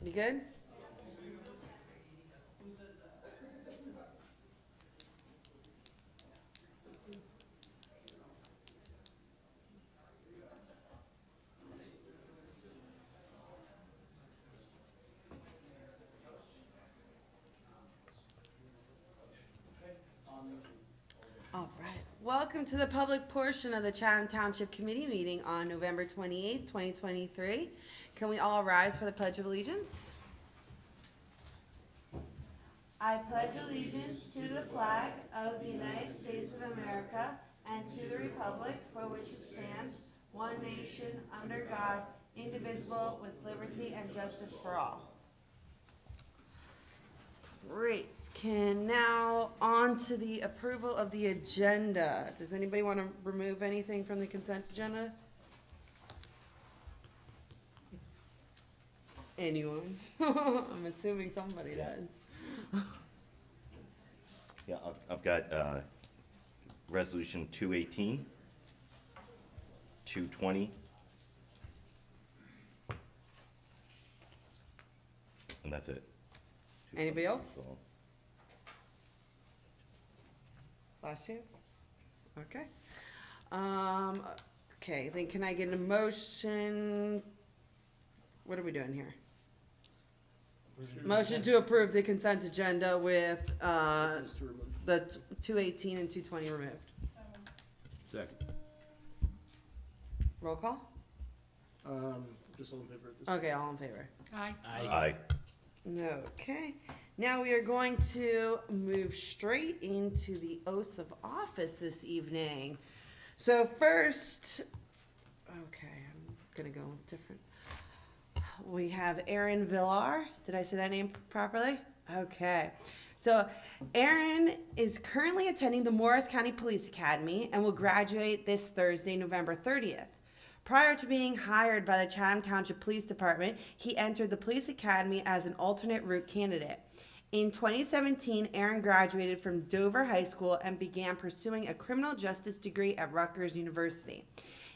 You good? All right. Welcome to the public portion of the Chatham Township Committee meeting on November 28th, 2023. Can we all rise for the Pledge of Allegiance? I pledge allegiance to the flag of the United States of America and to the republic for which it stands, one nation, under God, indivisible, with liberty and justice for all. Great. Can now on to the approval of the agenda. Does anybody want to remove anything from the consent agenda? Anyone? I'm assuming somebody does. Yeah, I've got resolution 218, 220, and that's it. Anybody else? So, Last chance? Okay. Okay, then can I get a motion? What are we doing here? Motion to approve the consent agenda with, the 218 and 220 removed. Second. Roll call? Just all in favor of this? Okay, all in favor. Aye. aye. Okay, now we are going to move straight into the oaths of office this evening. So first, okay, I'm gonna go different. We have Aaron Villar. Did I say that name properly? Okay. So Aaron is currently attending the Morris County Police Academy and will graduate this Thursday, November 30th. Prior to being hired by the Chatham Township Police Department, he entered the police academy as an alternate route candidate. In 2017, Aaron graduated from Dover High School and began pursuing a criminal justice degree at Rutgers University.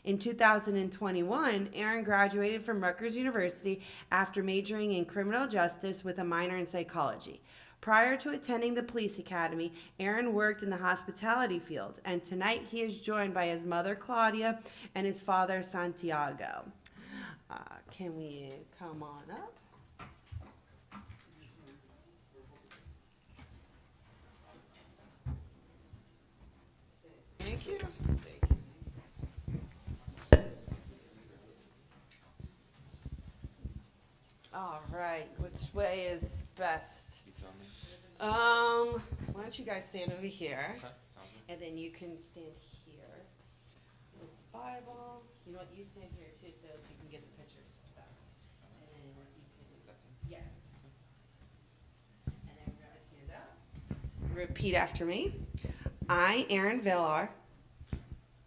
In 2021, Aaron graduated from Rutgers University after majoring in criminal justice with a minor in psychology. Prior to attending the police academy, Aaron worked in the hospitality field, and tonight he is joined by his mother, Claudia, and his father, Santiago. Can we come on up? Thank you. All right, which way is best? Why don't you guys stand over here, and then you can stand here with the Bible. You know what? You stand here too, so you can get the pictures best. And then you can, yeah. And then grab it hand up. Repeat after me. I, Aaron Villar,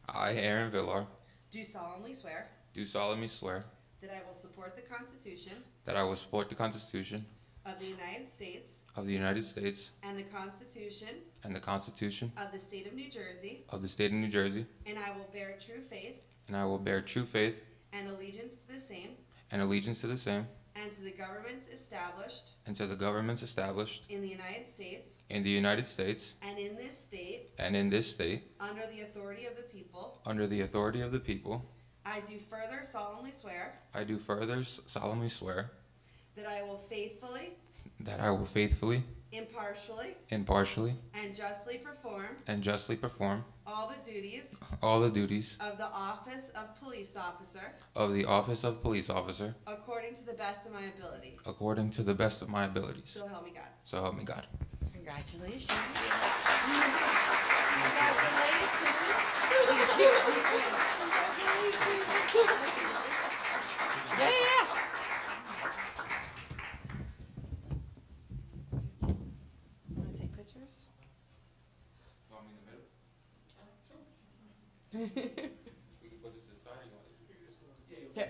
I, Aaron Villar, do solemnly swear do solemnly swear that I will support the Constitution that I will support the Constitution of the United States of the United States and the Constitution and the Constitution of the State of New Jersey, of the State of New Jersey, and I will bear true faith and I will bear true faith and allegiance to the same and allegiance to the same and to the governments established and to the governments established in the United States in the United States and in this state and in this state under the authority of the people. under the authority of the people. I do further solemnly swear I do further solemnly swear that I will faithfully, impartially, impartially, and justly perform all the duties of of the office of police officer according to the best of my ability. according to the best of my abilities. So help me God. So help me God. Congratulations. Yeah. Want to take pictures? Yeah.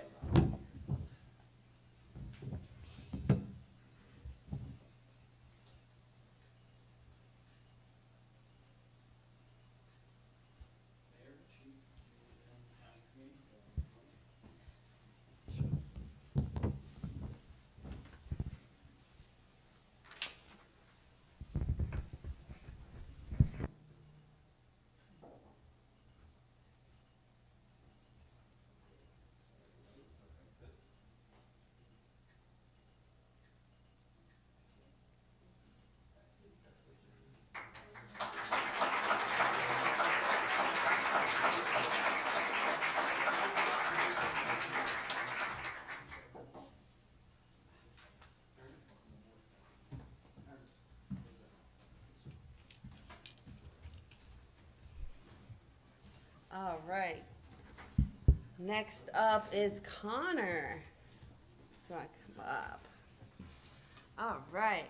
All right. Next up is Connor. You want to come up? All right.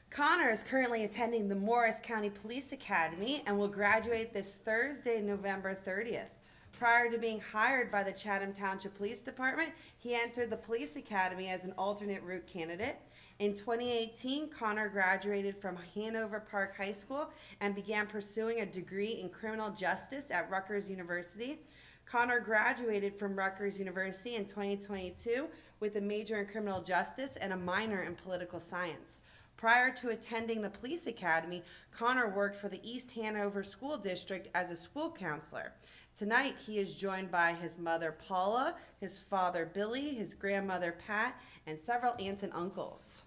Connor is currently attending the Morris County Police Academy and will graduate this Thursday, November 30th. Prior to being hired by the Chatham Township Police Department, he entered the police academy as an alternate route candidate. In 2018, Connor graduated from Hanover Park High School and began pursuing a degree in criminal justice at Rutgers University. Connor graduated from Rutgers University in 2022 with a major in criminal justice and a minor in political science. Prior to attending the police academy, Connor worked for the East Hanover School District as a school counselor. Tonight, he is joined by his mother, Paula, his father, Billy, his grandmother, Pat, and several aunts and uncles.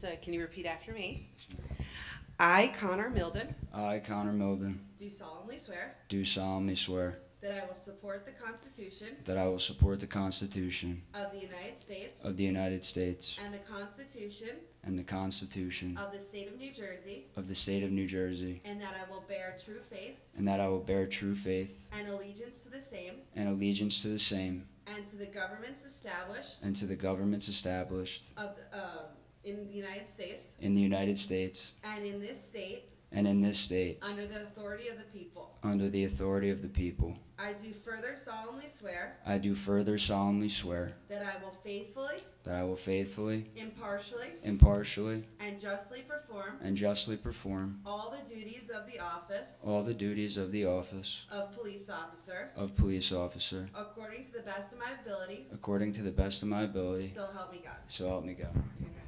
So can you repeat after me? I, Connor Milden, I, Connor Milden, do solemnly swear do solemnly swear that I will support the Constitution that I will support the Constitution of the United States of the United States and the Constitution and the Constitution of the State of New Jersey, of the State of New Jersey, and that I will bear true faith and that I will bear true faith and allegiance to the same and allegiance to the same and to the governments established and to the governments established in the United States in the United States and in this state and in this state under the authority of the people. under the authority of the people. I do further solemnly swear I do further solemnly swear that I will faithfully, that I will faithfully, impartially, impartially, and justly perform all the duties of the office all the duties of the office of police officer of police officer according to the best of my ability, according to the best of my ability. so help me God. So help me God. Congratulations.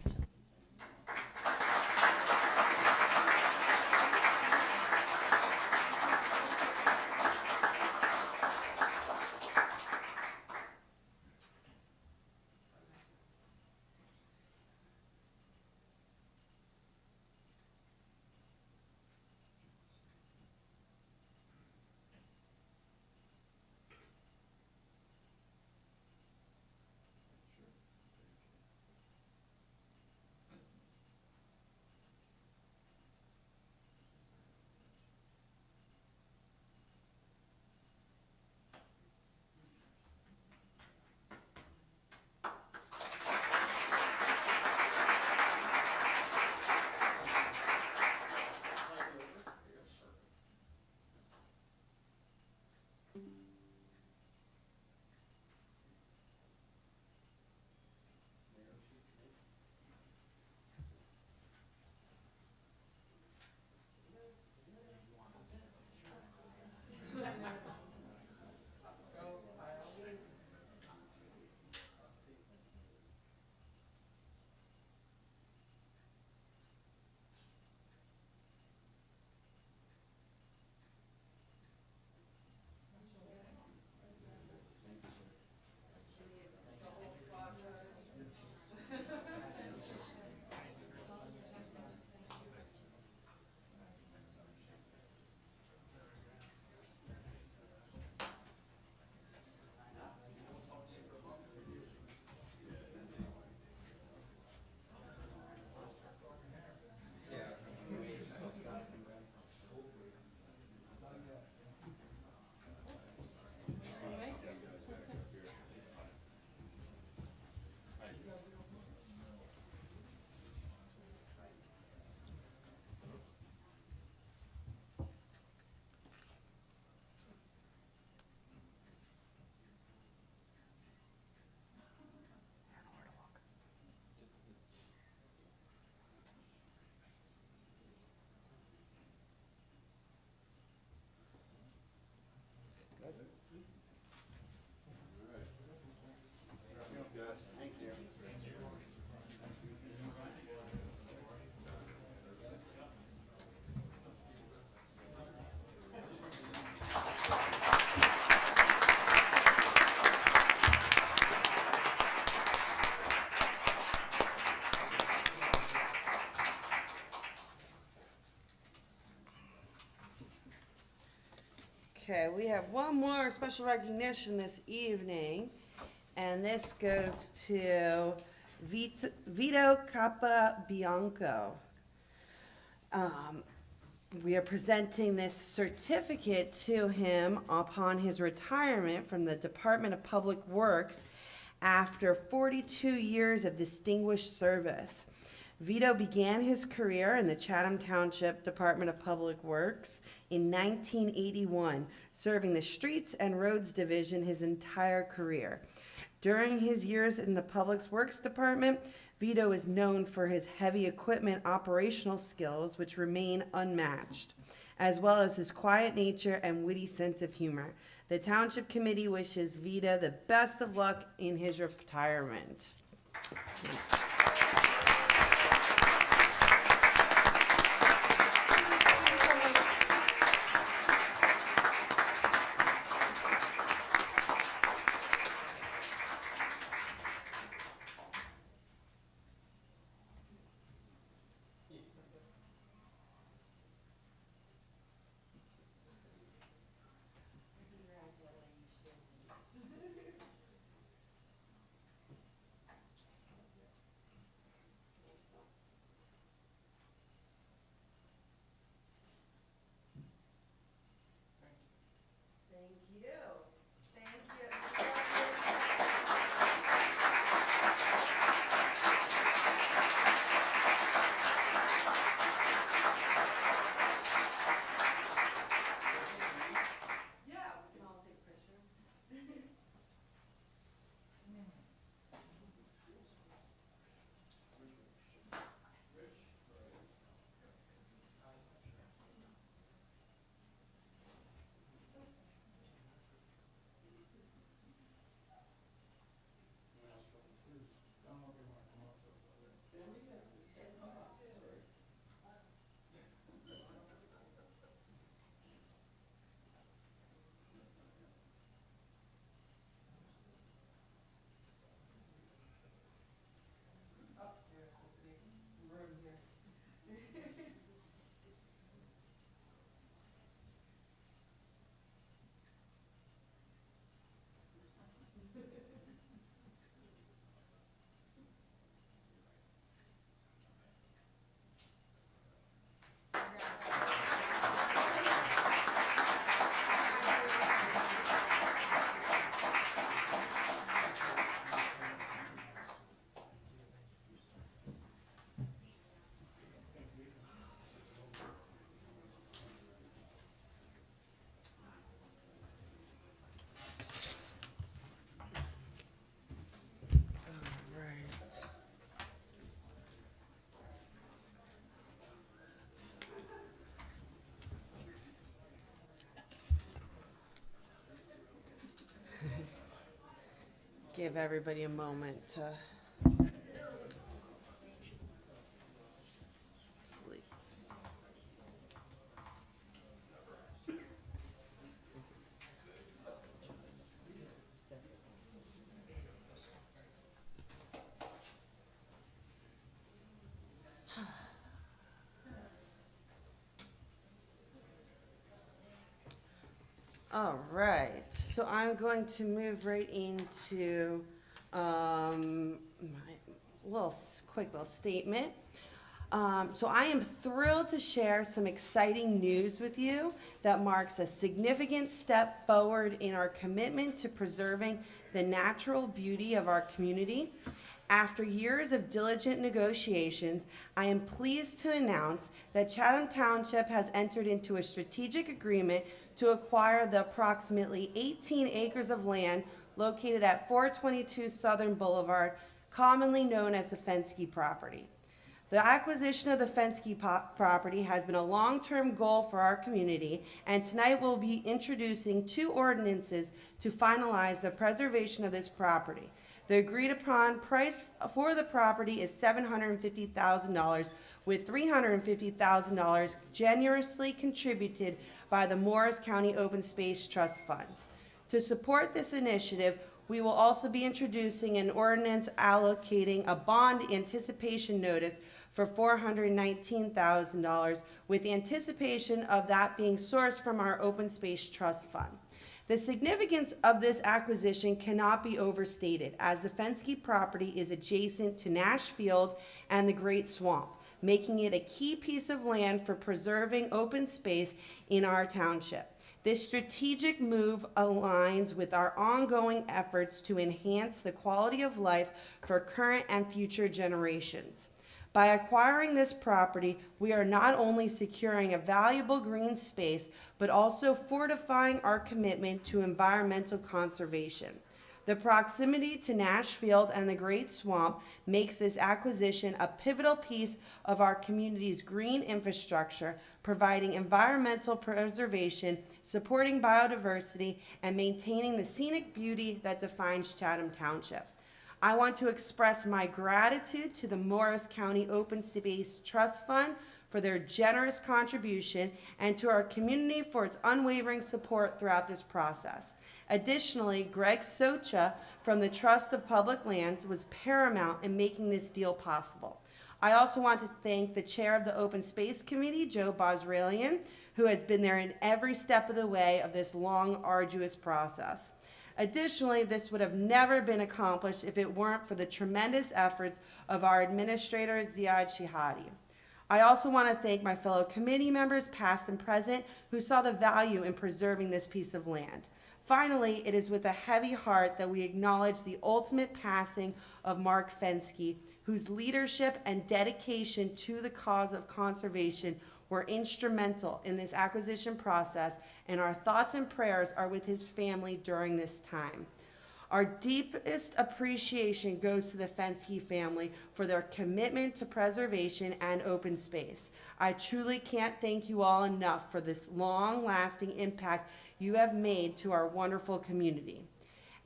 one more special recognition this evening, and this goes to Vito Capabianco. We are presenting this certificate to him upon his retirement from the Department of Public Works after 42 years of distinguished service. Vito began his career in the Chatham Township Department of Public Works in 1981, serving the Streets and Roads Division his entire career. During his years in the Public Works Department, Vito is known for his heavy equipment operational skills, which remain unmatched, as well as his quiet nature and witty sense of humor. The Township Committee wishes Vito the best of luck in his retirement. Thank you. Thank you. Yeah, we can all take a picture. Room here. Right. Give everybody a moment to leave. All right, so I'm going to move right into my quick little statement. So I am thrilled to share some exciting news with you that marks a significant step forward in our commitment to preserving the natural beauty of our community. After years of diligent negotiations, I am pleased to announce that Chatham Township has entered into a strategic agreement to acquire the approximately 18 acres of land located at 422 Southern Boulevard, commonly known as the Fenske property. The acquisition of the Fenske property has been a long-term goal for our community, and tonight we'll be introducing two ordinances to finalize the preservation of this property. The agreed-upon price for the property is $750,000, with $350,000 generously contributed by the Morris County Open Space Trust Fund. To support this initiative, we will also be introducing an ordinance allocating a bond anticipation notice for $419,000, with the anticipation of that being sourced from our Open Space Trust Fund. The significance of this acquisition cannot be overstated, as the Fenske property is adjacent to Nash Field and the Great Swamp, making it a key piece of land for preserving open space in our township. This strategic move aligns with our ongoing efforts to enhance the quality of life for current and future generations. By acquiring this property, we are not only securing a valuable green space, but also fortifying our commitment to environmental conservation. The proximity to Nash Field and the Great Swamp makes this acquisition a pivotal piece of our community's green infrastructure, providing environmental preservation, supporting biodiversity, and maintaining the scenic beauty that defines Chatham Township. I want to express my gratitude to the Morris County Open Space Trust Fund for their generous contribution and to our community for its unwavering support throughout this process. Additionally, Greg Socha from the Trust of Public Lands was paramount in making this deal possible. I also want to thank the chair of the Open Space Committee, Joe Bosralian, who has been there in every step of the way of this long, arduous process. Additionally, this would have never been accomplished if it weren't for the tremendous efforts of our administrator, Ziad Shihadi. I also want to thank my fellow committee members, past and present, who saw the value in preserving this piece of land. Finally, it is with a heavy heart that we acknowledge the ultimate passing of Mark Fenske, whose leadership and dedication to the cause of conservation were instrumental in this acquisition process, and our thoughts and prayers are with his family during this time. Our deepest appreciation goes to the Fenske family for their commitment to preservation and open space. I truly can't thank you all enough for this long-lasting impact you have made to our wonderful community.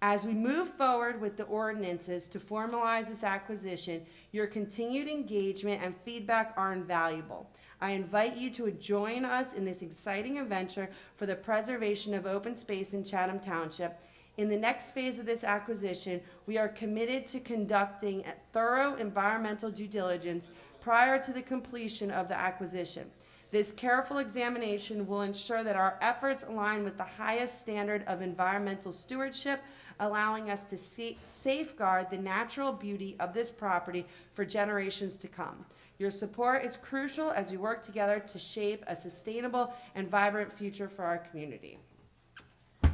As we move forward with the ordinances to formalize this acquisition, your continued engagement and feedback are invaluable. I invite you to join us in this exciting adventure for the preservation of open space in Chatham Township. In the next phase of this acquisition, we are committed to conducting a thorough environmental due diligence prior to the completion of the acquisition. This careful examination will ensure that our efforts align with the highest standard of environmental stewardship, allowing us to safeguard the natural beauty of this property for generations to come. Your support is crucial as we work together to shape a sustainable and vibrant future for our community.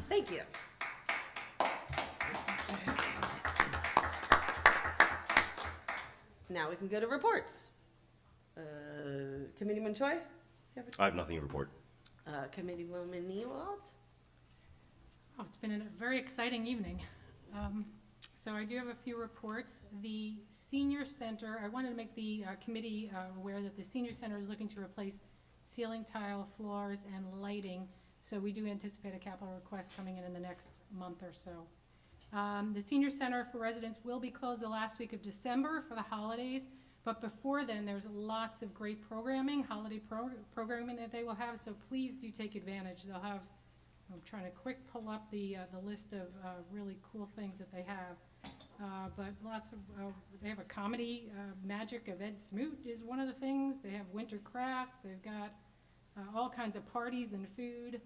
Thank you. Now we can go to reports. Committeeman Choi? I have nothing to report. Committeewoman Ewald? Oh, it's been a very exciting evening. So I do have a few reports. The senior center, I wanted to make the committee aware that the senior center is looking to replace ceiling tile, floors, and lighting. So we do anticipate a capital request coming in the next month or so. The senior center for residents will be closed the last week of December for the holidays. But before then, there's lots of great programming, holiday programming that they will have. So please do take advantage. They'll have, I'm trying to quick pull up the list of really cool things that they have. But lots of, they have a comedy, Magic of Ed Smoot is one of the things. They have winter crafts. They've got all kinds of parties and food.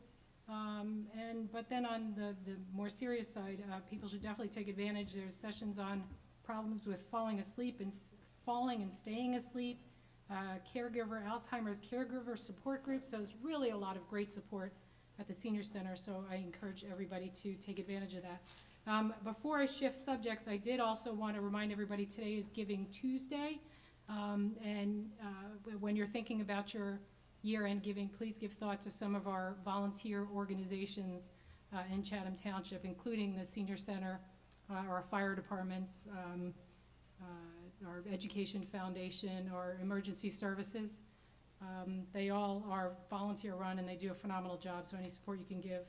But then on the more serious side, people should definitely take advantage. There's sessions on problems with falling and staying asleep, Alzheimer's caregiver support groups. So it's really a lot of great support at the senior center. So I encourage everybody to take advantage of that. Before I shift subjects, I did also want to remind everybody today is Giving Tuesday. When you're thinking about your year-end giving, please give thought to some of our volunteer organizations in Chatham Township, including the senior center, our fire departments, our education foundation, our emergency services. They all are volunteer run and they do a phenomenal job, so any support you can give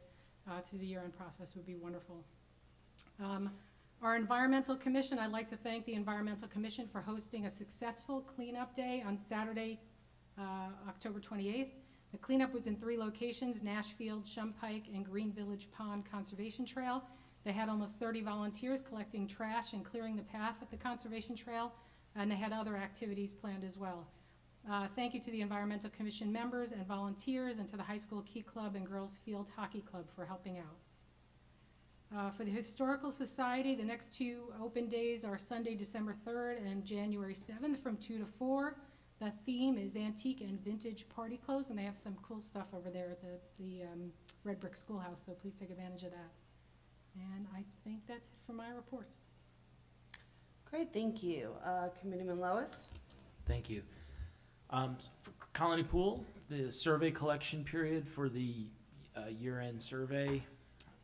through the year-end process would be wonderful. Our Environmental Commission, I'd like to thank the Environmental Commission for hosting a successful cleanup day on Saturday, October 28th. The cleanup was in 3 locations, Nashfield, Shumpike, and Green Village Pond Conservation Trail. They had almost 30 volunteers collecting trash and clearing the path at the Conservation Trail, and they had other activities planned as well. Thank you to the Environmental Commission members and volunteers, and to the High School Key Club and Girls Field Hockey Club for helping out. For the Historical Society, the next two open days are Sunday, December 3rd and January 7th from 2 to 4. The theme is antique and vintage party clothes, and they have some cool stuff over there at the Red Brick Schoolhouse, so please take advantage of that. And I think that's it for my reports. Great, thank you. Committeeman Lois? Thank you. For Colony Pool, the survey collection period for the year-end survey,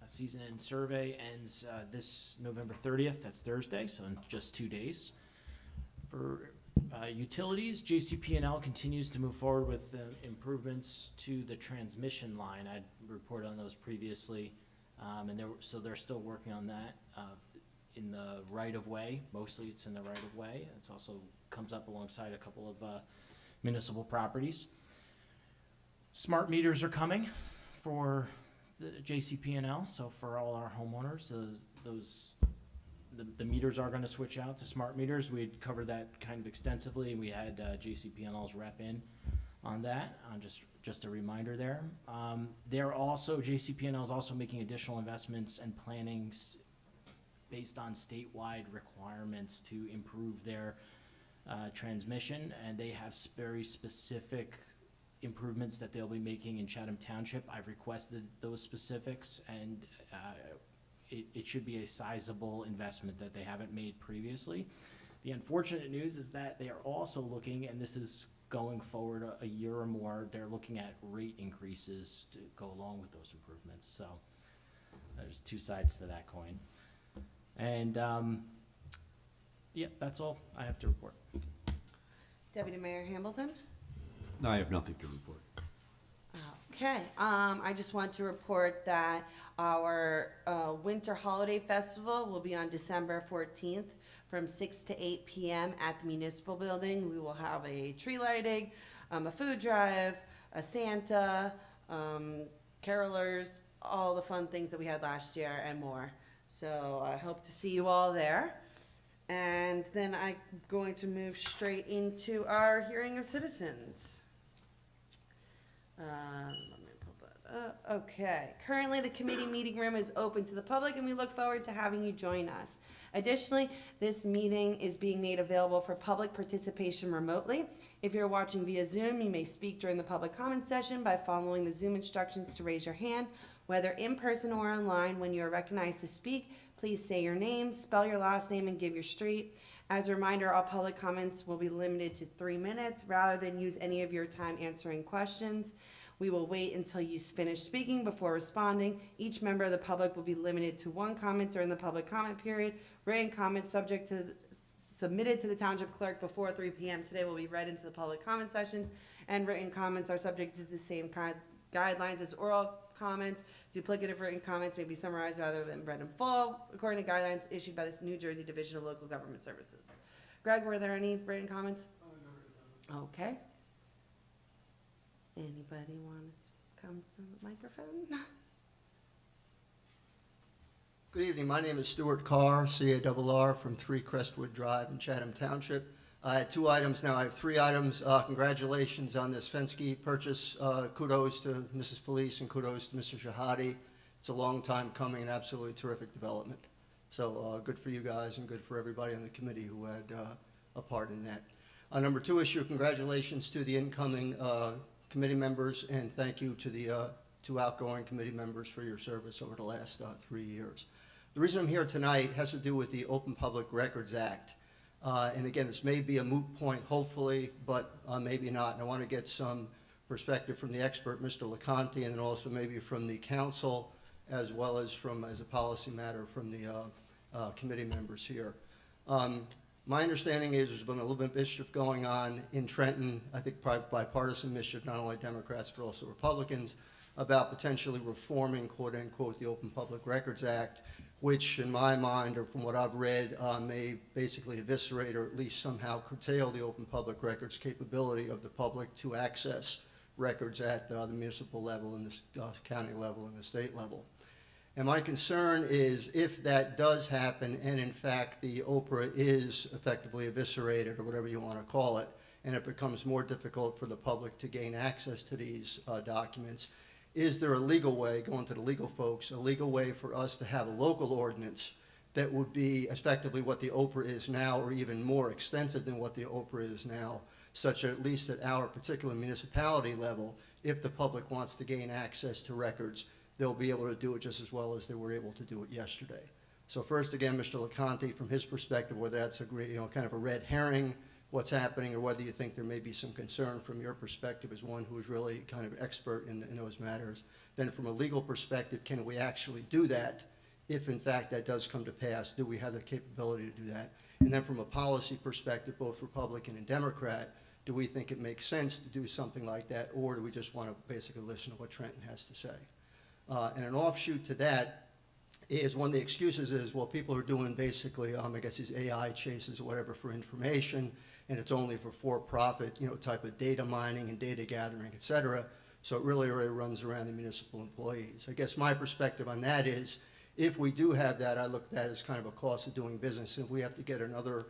season-end survey ends this November 30th. That's Thursday, so in just 2 days. For utilities, JCP&L continues to move forward with improvements to the transmission line. I reported on those previously, and so they're still working on that in the right-of-way. Mostly it's in the right-of-way. It's also comes up alongside a couple of municipal properties. Smart meters are coming for the JCP&L, so for all our homeowners, the meters are going to switch out to smart meters. We had covered that kind of extensively, and we had JCP&L's rep in on that. Just a reminder there. They're also, JCP&L is also making additional investments and plannings based on statewide requirements to improve their transmission, and they have very specific improvements that they'll be making in Chatham Township. I've requested those specifics, and it should be a sizable investment that they haven't made previously. The unfortunate news is that they are also looking, and this is going forward a year or more, they're looking at rate increases to go along with those improvements. So there's two sides to that coin. And yeah, that's all I have to report. Deputy Mayor Hamilton? No, I have nothing to report. Okay, I just want to report that our Winter Holiday Festival will be on December 14th from 6 to 8 p.m. at the Municipal Building. We will have a tree lighting, a food drive, a Santa, carolers, all the fun things that we had last year and more. So I hope to see you all there. And then I'm going to move straight into our hearing of citizens. Let me pull that up. Okay. Currently, the committee meeting room is open to the public, and we look forward to having you join us. Additionally, this meeting is being made available for public participation remotely. If you're watching via Zoom, you may speak during the public comment session by following the Zoom instructions to raise your hand. Whether in person or online, when you are recognized to speak, please say your name, spell your last name, and give your street. As a reminder, all public comments will be limited to 3 minutes rather than use any of your time answering questions. We will wait until you finish speaking before responding. Each member of the public will be limited to 1 comment during the public comment period. Written comments submitted to the Township Clerk before 3 p.m. today will be read into the public comment sessions, and written comments are subject to the same guidelines as oral comments. Duplicative written comments may be summarized rather than read in full, according to guidelines issued by the New Jersey Division of Local Government Services. Greg, were there any written comments? Okay. Anybody want to come to the microphone? Good evening. My name is Stuart Carr, C-A-R-R, from 3 Crestwood Drive in Chatham Township. I had 2 items. Now I have 3 items. Congratulations on this Fenske purchase. Kudos to Mrs. Police and kudos to Mr. Shahadi. It's a long time coming, an absolutely terrific development. So good for you guys and good for everybody on the committee who had a part in that. Number 2 issue, congratulations to the incoming committee members, and thank you to the 2 outgoing committee members for your service over the last 3 years. The reason I'm here tonight has to do with the Open Public Records Act. And again, this may be a moot point, hopefully, but maybe not. And I want to get some perspective from the expert, Mr. LeConte, and then also maybe from the council, as well as as a policy matter from the committee members here. My understanding is there's been a little bit of mischief going on in Trenton, I think bipartisan mischief, not only Democrats but also Republicans, about potentially reforming, quote unquote, the Open Public Records Act, which in my mind, or from what I've read, may basically eviscerate or at least somehow curtail the open public records capability of the public to access records at the municipal level and the county level and the state level. And my concern is if that does happen and in fact the OPRA is effectively eviscerated or whatever you want to call it, and it becomes more difficult for the public to gain access to these documents, is there a legal way, going to the legal folks, a legal way for us to have a local ordinance that would be effectively what the Oprah is now, or even more extensive than what the Oprah is now, such that at least at our particular municipality level, if the public wants to gain access to records, they'll be able to do it just as well as they were able to do it yesterday. So first, again, Mr. LeConte, from his perspective, whether that's a great, kind of a red herring, what's happening, or whether you think there may be some concern from your perspective as one who is really kind of expert in those matters. Then from a legal perspective, can we actually do that? If in fact that does come to pass, do we have the capability to do that? And then from a policy perspective, both Republican and Democrat, do we think it makes sense to do something like that, or do we just want to basically listen to what Trenton has to say? And an offshoot to that is one of the excuses is, well, people are doing basically, I guess these AI chases or whatever for information, and it's only for profit, type of data mining and data gathering, et cetera. So it really runs around the municipal employees. I guess my perspective on that is, if we do have that, I look at that as kind of a cost of doing business. If we have to get another,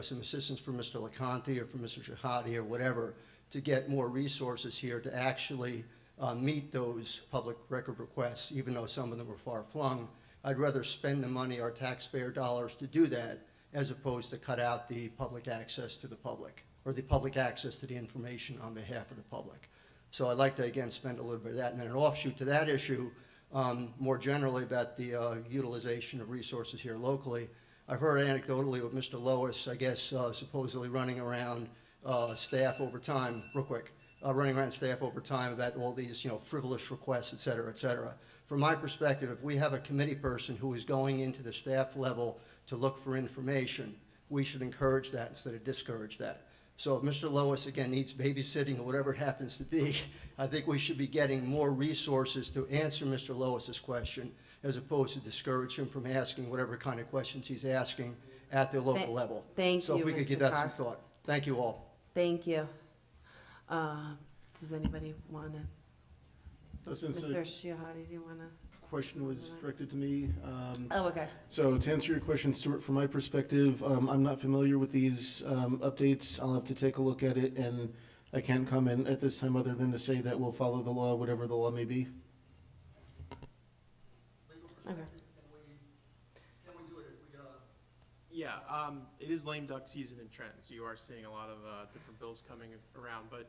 some assistance from Mr. LeConte or from Mr. Shahadi or whatever to get more resources here to actually meet those public record requests, even though some of them are far-flung, I'd rather spend the money, our taxpayer dollars, to do that as opposed to cut out the public access to the public, or the public access to the information on behalf of the public. So I'd like to, again, spend a little bit of that. And then an offshoot to that issue, more generally about the utilization of resources here locally. I've heard anecdotally with Mr. Lois, I guess, supposedly running around staff overtime, real quick, running around staff overtime about all these, frivolous requests, et cetera, et cetera. From my perspective, if we have a committee person who is going into the staff level to look for information, we should encourage that instead of discourage that. So if Mr. Lois, again, needs babysitting or whatever it happens to be, I think we should be getting more resources to answer Mr. Lois's question, as opposed to discourage him from asking whatever kind of questions he's asking at the local level. Thank So you, if we could Mr. give that some Carr. thought. Thank you all. Thank you. Does anybody want to? Since Mr. the Shihadi, do you want to? question was directed to me, Oh, okay. so to answer your question, Stuart, from my perspective, I'm not familiar with these updates. I'll have to take a look at it, and I can't comment at this time other than to say that we'll follow the law, whatever the law may be. Okay. Yeah, it is lame duck season in Trenton, so you are seeing a lot of different bills coming around. But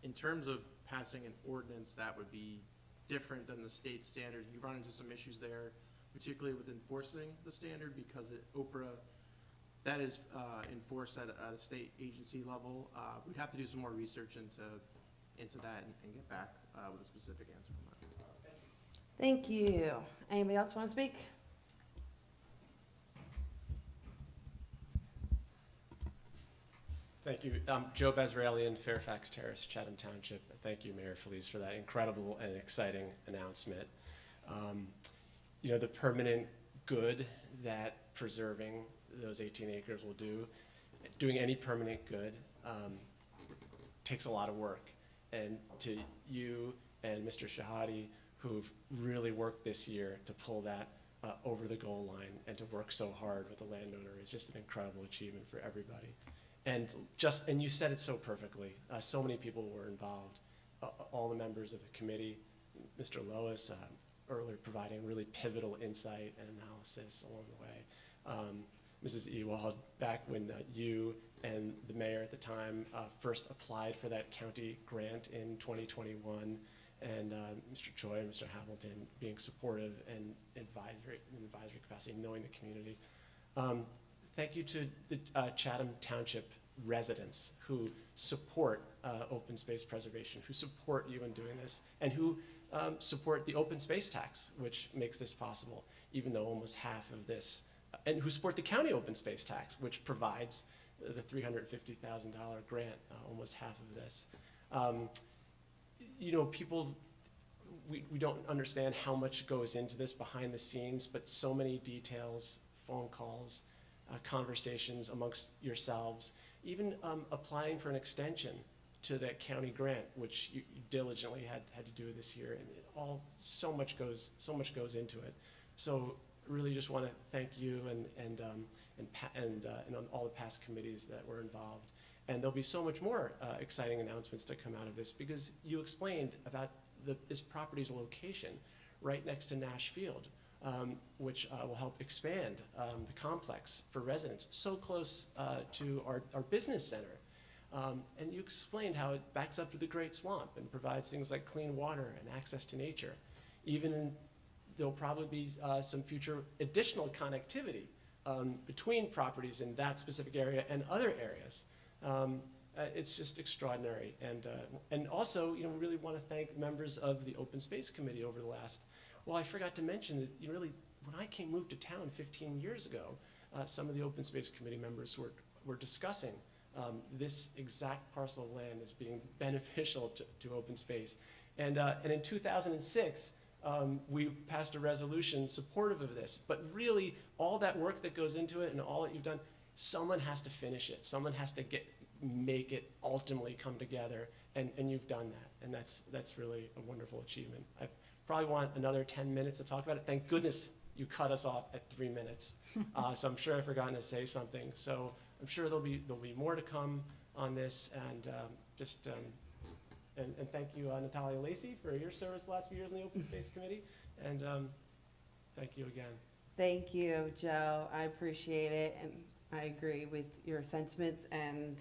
in terms of passing an ordinance that would be different than the state standard, you run into some issues there, particularly with enforcing the standard, because Oprah, that is enforced at a state agency level. We'd have to do some more research into that and get back with a specific answer on that. Thank you. Anybody else want to speak? Thank you. Joe Bezralian, Fairfax Terrace, Chatham Township. Thank you, Mayor Felice, for that incredible and exciting announcement. The permanent good that preserving those 18 acres will do, doing any permanent good takes a lot of work. And to you and Mr. Shahadi, who've really worked this year to pull that over the goal line and to work so hard with the landowner is just an incredible achievement for everybody. And you said it so perfectly. So many people were involved. All the members of the committee, Mr. Lois, earlier providing really pivotal insight and analysis along the way. Mrs. Ewald, back when you and the mayor at the time first applied for that county grant in 2021, and Mr. Choi and Mr. Hamilton being supportive and in advisory capacity, knowing the community. Thank you to the Chatham Township residents who support open space preservation, who support you in doing this, and who support the open space tax, which makes this possible, even though almost half of this, and who support the county open space tax, which provides the $350,000 grant, almost half of this. People, we don't understand how much goes into this behind the scenes, but so many details, phone calls, conversations amongst yourselves, even applying for an extension to that county grant, which you diligently had to do this year, and so much goes into it. So really just want to thank you and all the past committees that were involved. And there'll be so much more exciting announcements to come out of this, because you explained about this property's location right next to Nash Field, which will help expand the complex for residents so close to our business center. And you explained how it backs up to the Great Swamp and provides things like clean water and access to nature. There'll probably be some future additional connectivity between properties in that specific area and other areas. It's just extraordinary. And also, we really want to thank members of the Open Space Committee over the last, well, I forgot to mention that, when I moved to town 15 years ago, some of the Open Space Committee members were discussing this exact parcel of land as being beneficial to open space. And in 2006, we passed a resolution supportive of this. But really, all that work that goes into it and all that you've done, someone has to finish it. Someone has to make it ultimately come together, and you've done that. And that's really a wonderful achievement. I probably want another 10 minutes to talk about it. Thank goodness you cut us off at 3 minutes. So I'm sure I've forgotten to say something. So I'm sure there'll be more to come on this, and and thank you, Natalia Lacey, for your service the last few years in the Open Space Committee, and thank you again. Thank you, Joe. I appreciate it, and I agree with your sentiments and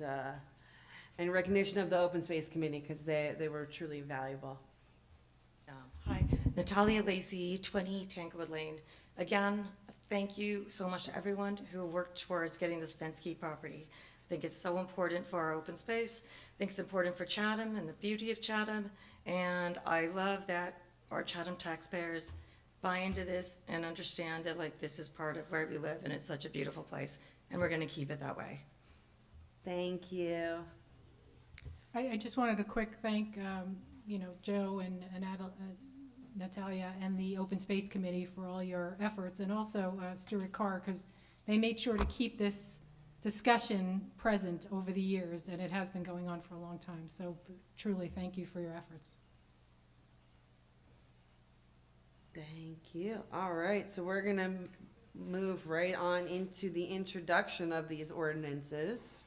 recognition of the Open Space Committee, because they were truly valuable. Hi, Natalia Lacey, 20 Tanglewood Lane. Again, thank you so much to everyone who worked towards getting this Fenske property. I think it's so important for our open space. I think it's important for Chatham and the beauty of Chatham. And I love that our Chatham taxpayers buy into this and understand that this is part of where we live, and it's such a beautiful place, and we're going to keep it that way. Thank you. I just wanted to quick thank, Joe and Natalia and the Open Space Committee for all your efforts, and also Stuart Carr, because they made sure to keep this discussion present over the years, and it has been going on for a long time. So truly, thank you for your efforts. Thank you. All right, so we're gonna move right on into the introduction of these ordinances.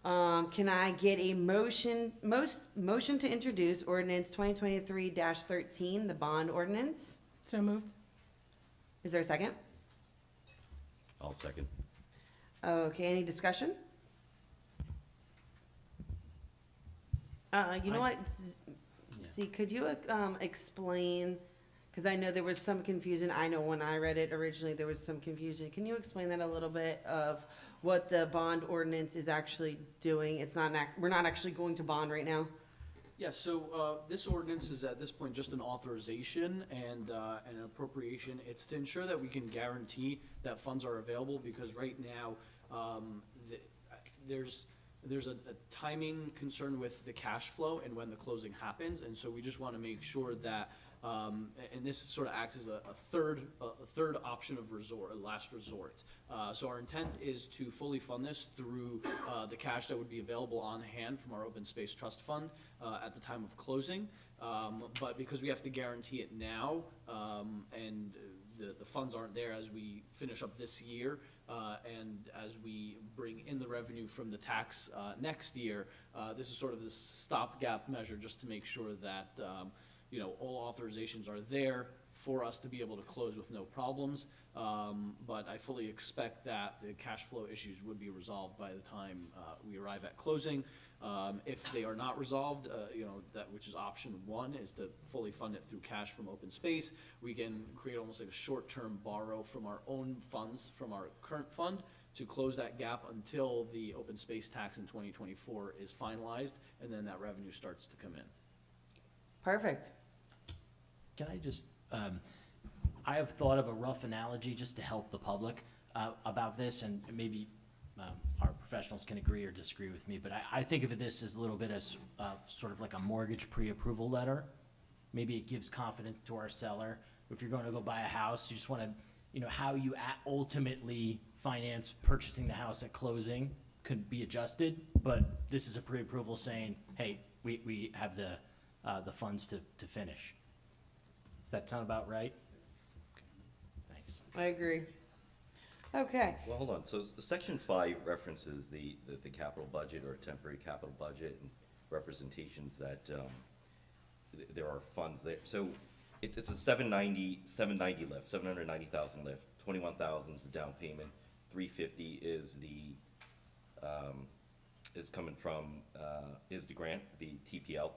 Can I get a motion to introduce ordinance 2023-13, the bond ordinance? So moved. Is there a second? I'll second. Okay, any discussion? You know what? See, could you explain, because I know there was some confusion. I know when I read it originally, there was some confusion. Can you explain that a little bit of what the bond ordinance is actually doing? It's not, we're not actually going to bond right now? Yeah, so this ordinance is at this point just an authorization and an appropriation. It's to ensure that we can guarantee that funds are available, because right now there's a timing concern with the cash flow and when the closing happens, and so we just want to make sure that and this sort of acts as a third option of last resort. So our intent is to fully fund this through the cash that would be available on hand from our Open Space Trust Fund at the time of closing. But because we have to guarantee it now, and the funds aren't there as we finish up this year, and as we bring in the revenue from the tax next year, this is sort of this stopgap measure just to make sure that all authorizations are there for us to be able to close with no problems. But I fully expect that the cash flow issues would be resolved by the time we arrive at closing. If they are not resolved, that which is option one, is to fully fund it through cash from open space. We can create almost like a short-term borrow from our own funds, from our current fund, to close that gap until the open space tax in 2024 is finalized, and then that revenue starts to come in. Perfect. Can I just, I have thought of a rough analogy just to help the public about this, and maybe our professionals can agree or disagree with me, but I think of this as a little bit as sort of like a mortgage pre-approval letter. Maybe it gives confidence to our seller. If you're going to go buy a house, you just want to, how you ultimately finance purchasing the house at closing could be adjusted, but this is a pre-approval saying, hey, we have the funds to finish. Does that sound about right? Okay. Thanks. I agree. Okay. Well, hold on. So section 5 references the capital budget or temporary capital budget and representations that there are funds there. So it's a 790 lift, 790,000 lift, 21,000 is the down payment, 350 is is coming from, is the grant, the TPL,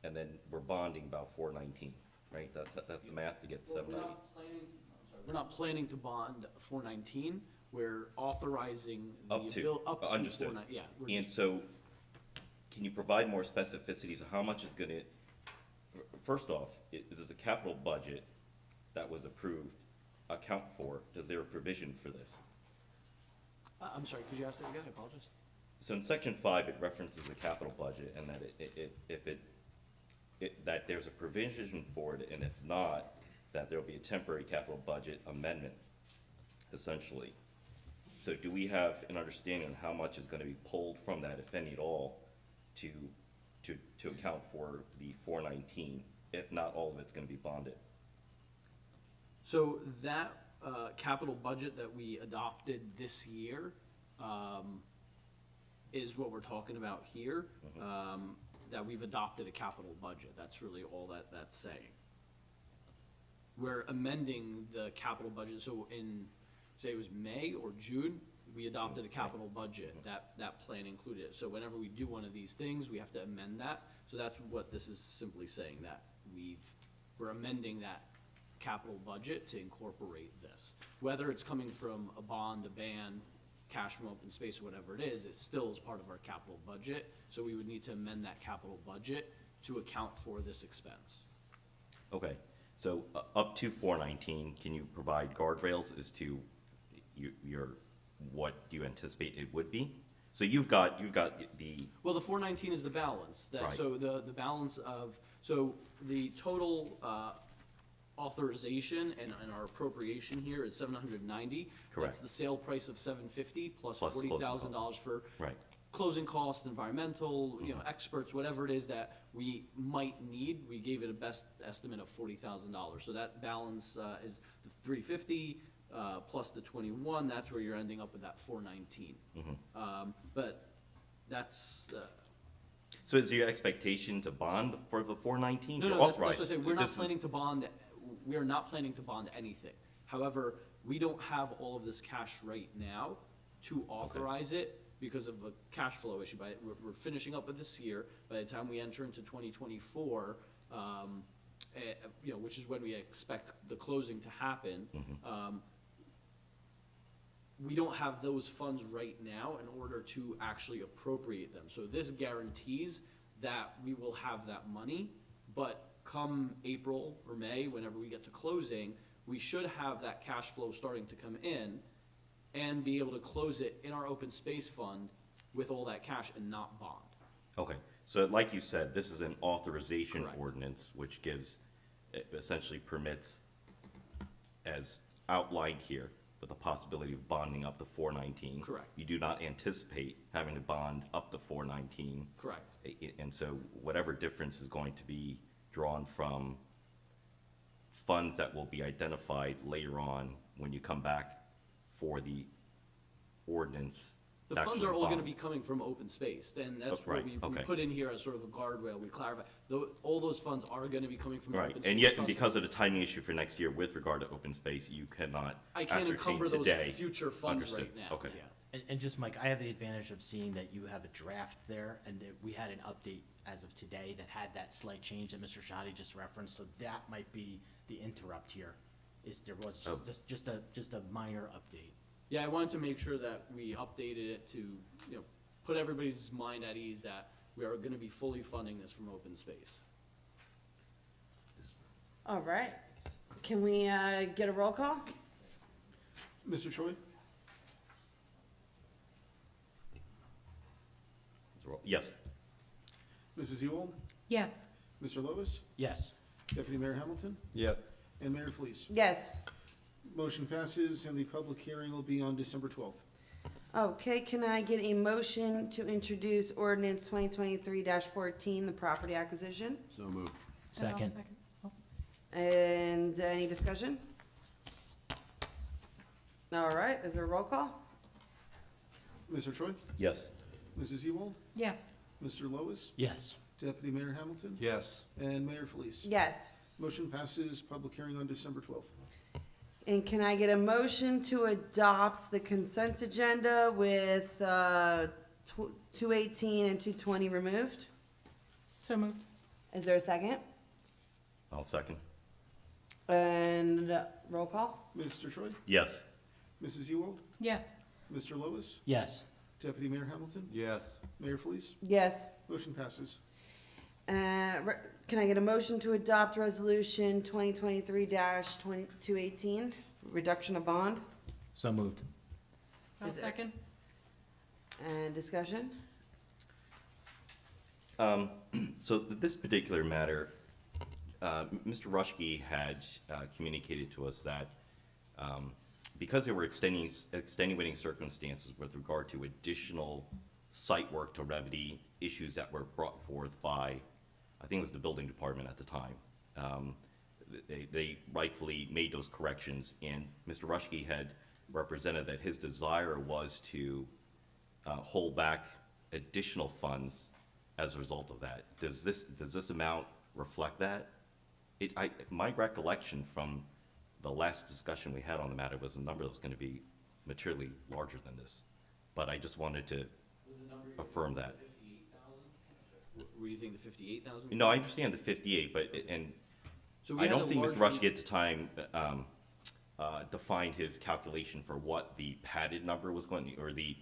and then we're bonding about 419, right? That's the math to get Well, 790. we're not planning to bond 419, we're authorizing the Up to, up to understood. 419, yeah. we're And just- so, can you provide more specificities of how much is gonna, first off, is this a capital budget that was approved, account for, is there a provision for this? I'm sorry, could you ask that again? I apologize. So in section 5, it references the capital budget and that that there's a provision for it, and if not, that there'll be a temporary capital budget amendment, essentially. So do we have an understanding on how much is gonna be pulled from that, if any at all, to account for the 419, if not all of it's gonna be bonded? So that capital budget that we adopted this year is what we're talking about here. That we've adopted a capital budget. That's really all that's saying. We're amending the capital budget. So in, say it was May or June, we adopted a capital budget. That plan included it. So whenever we do one of these things, we have to amend that. So that's what this is simply saying, that we're amending that capital budget to incorporate this. Whether it's coming from a bond, a ban, cash from open space, or whatever it is still is part of our capital budget. So we would need to amend that capital budget to account for this expense. Okay, so up to 419, can you provide guardrails as to what you anticipate it would be? So you've got the, Well, the 419 is the balance. Right. So the balance of, so the total authorization and our appropriation here is 790. Correct. That's the sale price of 750 plus Plus closing $40,000 for right, closing costs, environmental, experts, whatever it is that we might need. We gave it a best estimate of $40,000. So that balance is the 350 plus the 21. That's where you're ending up with that 419. But that's. so is your expectation to bond for the 419? No, You're that's what I authorized. say. We're not This is- planning to bond. We are not planning to bond anything. However, we don't have all of this cash right now to authorize it because of a cash flow issue. We're finishing up with this year. By the time we enter into 2024, which is when we expect the closing to happen, we don't have those funds right now in order to actually appropriate them. So this guarantees that we will have that money, but come April or May, whenever we get to closing, we should have that cash flow starting to come in and be able to close it in our open space fund with all that cash and not bond. Okay, so like you said, this is an authorization Correct. ordinance, which gives, essentially permits, as outlined here, with the possibility of bonding up to 419. Correct. You do not anticipate having to bond up to 419. Correct. And so whatever difference is going to be drawn from funds that will be identified later on when you come back for the ordinance. The to funds actually are all gonna bond. be coming from open space, and that's Oh, right, what we okay. put in here as sort of a guardrail, we clarify. All those funds are gonna be coming from Right, open space. and yet, trust me. because of the timing issue for next year with regard to open space, you cannot I can't ascertain encumber those today. future funds Understood. right now. Okay. Yeah. And just, Mike, I have the advantage of seeing that you have a draft there, and that we had an update as of today that had that slight change that Mr. Shadi just referenced, so that might be the interrupt here, is there was Oh. just a minor update. Yeah, I wanted to make sure that we updated it to, put everybody's mind at ease that we are gonna be fully funding this from open space. All right. Can we get a roll call? Mr. Choi? Yes, Mrs. Ewald? Yes. Mr. Lois? Yes. Deputy Mayor Hamilton? Yep. And Mayor Felice? Yes. Motion passes, and the public hearing will be on December 12th. Okay, can I get a motion to introduce ordinance 2023-14, the property acquisition? So moved. And I'll Second. Oh, And any discussion? All right, is there a roll call? Mr. Choi? yes, Mrs. Ewald? Yes. Mr. Lois? Yes. Deputy Mayor Hamilton? Yes. And Mayor Felice? Yes. Motion passes. Public hearing on December 12th. And can I get a motion to adopt the consent agenda with 218 and 220 removed? So moved. Is there a second? I'll second. And roll call? Mr. Troy? Yes. Mrs. Ewald? Yes. Mr. Lois? Yes. Deputy Mayor Hamilton? Yes. Mayor Felice? Yes. Motion passes. Can I get a motion to adopt resolution 2023-218, reduction of bond? So moved. I'll Is it- second. And discussion? So this particular matter, Mr. Rushke had communicated to us that because there were extenuating circumstances with regard to additional site work to remedy issues that were brought forth by, I think it was the building department at the time, they rightfully made those corrections, and Mr. Rushke had represented that his desire was to hold back additional funds as a result of that. Does this amount reflect that? My recollection from the last discussion we had on the matter was a number that was going to be materially larger than this, but I just wanted to affirm that. Were you thinking the 58,000? No, I understand the 58, but So we I had don't a think Mr. large- Rushke at the time defined his calculation for what the padded number was going to, or the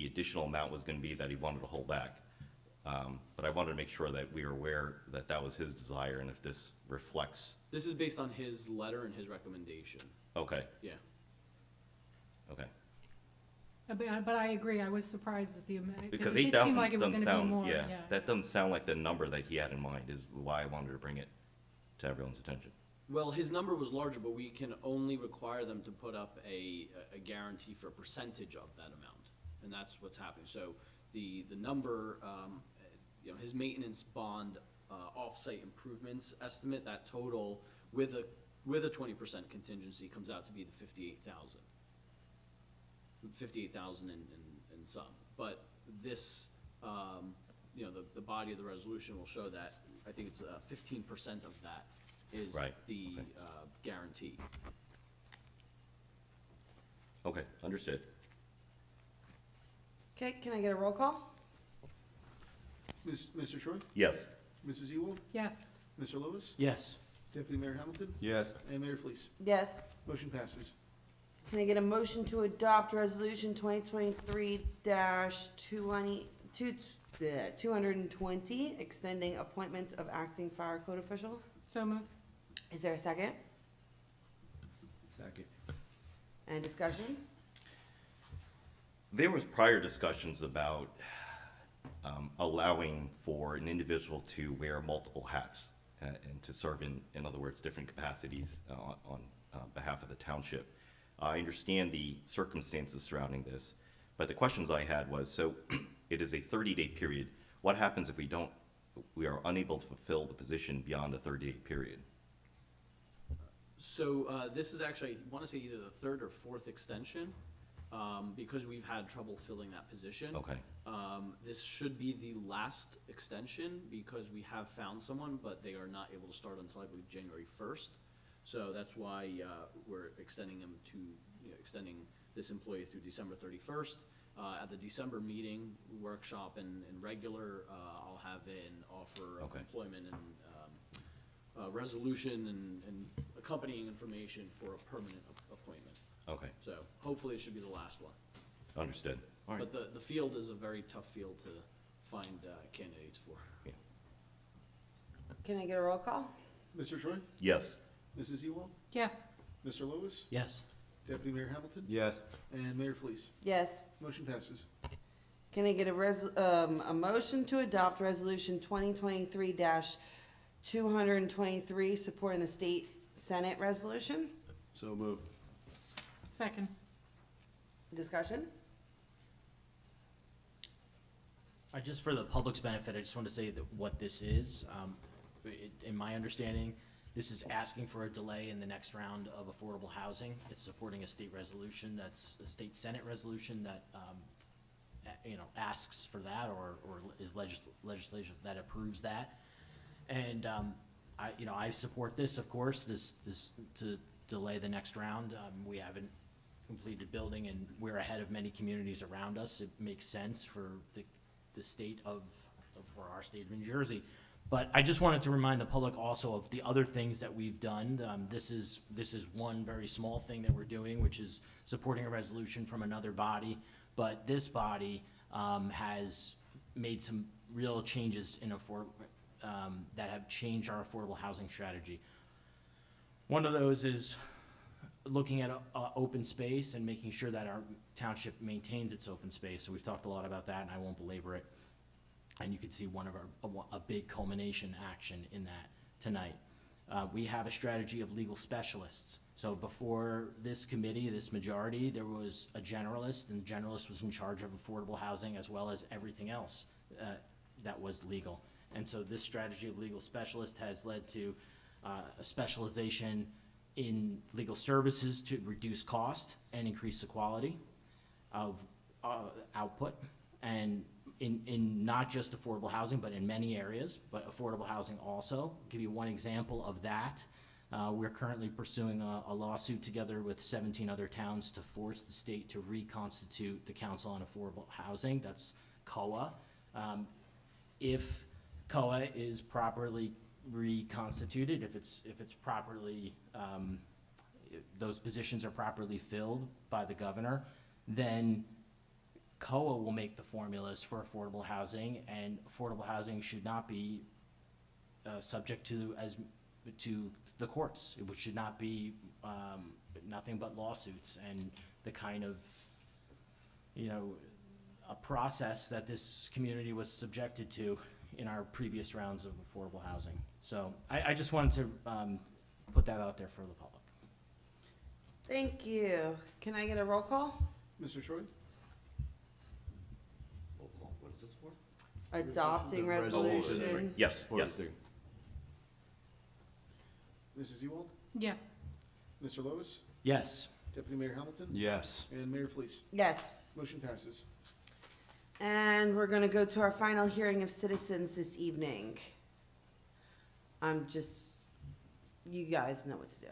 additional amount was going to be that he wanted to hold back. But I wanted to make sure that we were aware that that was his desire, and if this reflects. This is based on his letter and his recommendation. Okay, Yeah. okay. But I agree, I was surprised at the amount, Because because it did seem like it was 8,000 gonna doesn't be more, sound, yeah. that doesn't sound like the number that he had in mind, is why I wanted to bring it to everyone's attention. Well, his number was larger, but we can only require them to put up a guarantee for a percentage of that amount, and that's what's happening. So the number, his maintenance bond, off-site improvements estimate, that total with a 20% contingency comes out to be the 58,000. 58,000 and some. But this, the body of the resolution will show that, I think it's 15% of that is Right, the okay. guarantee. Okay, understood. Okay, can I get a roll call? Mr. Troy? Yes. Mrs. Ewald? Yes. Mr. Lois? Yes. Deputy Mayor Hamilton? Yes. And Mayor Felice? Yes. Motion passes. Can I get a motion to adopt resolution 2023-220, extending appointment of acting fire code official? So moved. Is there a second? Second. And discussion? There was prior discussions about allowing for an individual to wear multiple hats and to serve in other words, different capacities on behalf of the township. I understand the circumstances surrounding this, but the questions I had was, so it is a 30-day period. What happens if we are unable to fulfill the position beyond the 30-day period? So this is actually, I want to say either the third or fourth extension, because we've had trouble filling that position. Okay, This should be the last extension because we have found someone, but they are not able to start until, I believe, January 1st. So that's why we're extending them to, extending this employee through December 31st. At the December meeting, workshop, and regular, I'll have an offer of Okay. employment and resolution and accompanying information for a permanent appointment. okay, So hopefully it should be the last one. understood. All right, But the field is a very tough field to find candidates for. Can I get a roll call? Mr. Troy? yes. Mrs. Ewald? Yes. Mr. Lois? Yes. Deputy Mayor Hamilton? Yes. And Mayor Felice? Yes. Motion passes. Can I get a motion to adopt resolution 2023-223, supporting the state senate resolution? So moved. Second. Discussion? Just for the public's benefit, I just want to say that what this is, in my understanding, this is asking for a delay in the next round of affordable housing. It's supporting a state resolution, that's a state senate resolution that asks for that or is legislation that approves that. And, I support this, of course, this to delay the next round. We haven't completed building and we're ahead of many communities around us. It makes sense for the state for our state of New Jersey. But I just wanted to remind the public also of the other things that we've done. This is one very small thing that we're doing, which is supporting a resolution from another body. But this body has made some real changes that have changed our affordable housing strategy. One of those is looking at open space and making sure that our township maintains its open space. So we've talked a lot about that, and I won't belabor it. And you can see a big culmination action in that tonight. We have a strategy of legal specialists. So before this committee, this majority, there was a generalist, and the generalist was in charge of affordable housing as well as everything else that was legal. And so this strategy of legal specialist has led to a specialization in legal services to reduce cost and increase the quality of output, and in not just affordable housing, but in many areas, but affordable housing also. I'll give you one example of that. We're currently pursuing a lawsuit together with 17 other towns to force the state to reconstitute the Council on Affordable Housing. That's COA. If COA is properly reconstituted, if it's properly, those positions are properly filled by the governor, then COA will make the formulas for affordable housing, and affordable housing should not be subject to the courts. It should not be nothing but lawsuits and the kind of, a process that this community was subjected to in our previous rounds of affordable housing. So I just wanted to put that out there for the public. Thank you. Can I get a roll call? Mr. Troy? What is this for? Adopting resolution. Yes, yes. Mrs. Ewald? Yes. Mr. Lois? Yes. Deputy Mayor Hamilton? Yes. And Mayor Felice? Yes. Motion passes. And we're gonna go to our final hearing of citizens this evening. You guys know what to do.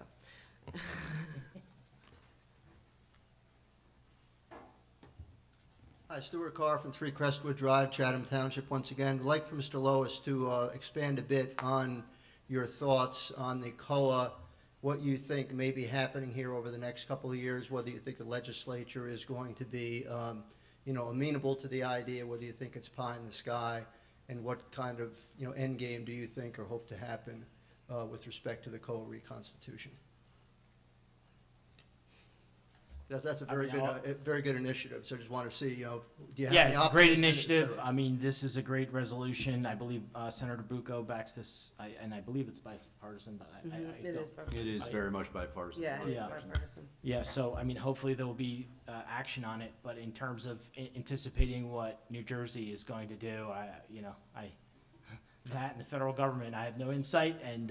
Hi, Stuart Carr from 3 Crestwood Drive, Chatham Township. Once again, I'd like for Mr. Lois to expand a bit on your thoughts on the COA, what you think may be happening here over the next couple of years, whether you think the legislature is going to be amenable to the idea, whether you think it's pie in the sky, and what kind of end game do you think or hope to happen with respect to the COA reconstitution? That's a very good initiative. So I just want to see, do you have any Yeah, it's a great optimism, et initiative. cetera? I mean, this is a great resolution. I believe Senator Bucco backs this, and I believe it's bipartisan, but I It don't. is bipartisan. It is very much bipartisan. Yeah, it is Yeah. bipartisan. Yeah, so, I mean, hopefully there will be action on it, but in terms of anticipating what New Jersey is going to do, that and the federal government, I have no insight, and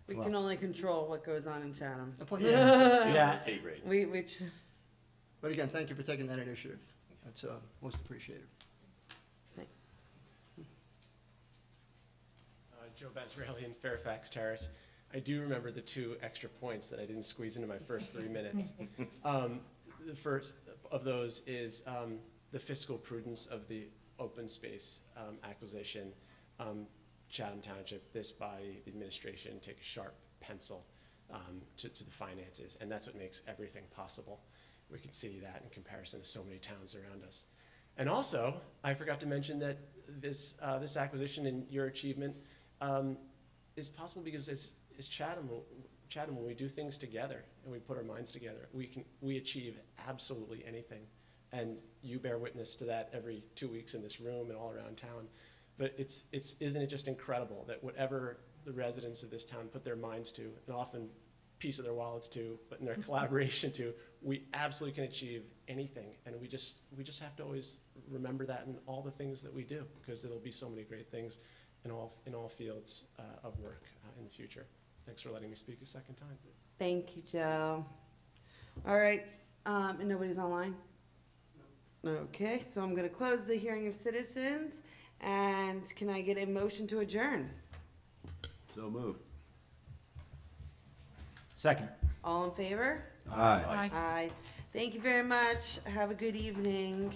We can only control what goes on in Chatham. yeah, Pay grade. But again, thank you for taking that initiative. That's most appreciated. Thanks. Joe Basrelli in Fairfax Terrace. I do remember the 2 extra points that I didn't squeeze into my first 3 minutes. The first of those is the fiscal prudence of the open space acquisition. Chatham Township, this body, the administration, take a sharp pencil to the finances, and that's what makes everything possible. We can see that in comparison to so many towns around us. And also, I forgot to mention that this acquisition and your achievement is possible because as Chatham, when we do things together and we put our minds together, we achieve absolutely anything. And you bear witness to that every 2 weeks in this room and all around town. But isn't it just incredible that whatever the residents of this town put their minds to, and often piece of their wallets to, but in their collaboration to, we absolutely can achieve anything. And we just have to always remember that in all the things that we do, because there'll be so many great things in all fields of work in the future. Thanks for letting me speak a second time. Thank you, Joe. All right, and nobody's online? Okay, so I'm gonna close the hearing of citizens, and can I get a motion to adjourn? So move. Second. All in favor? Aye. Aye. Thank you very much. Have a good evening.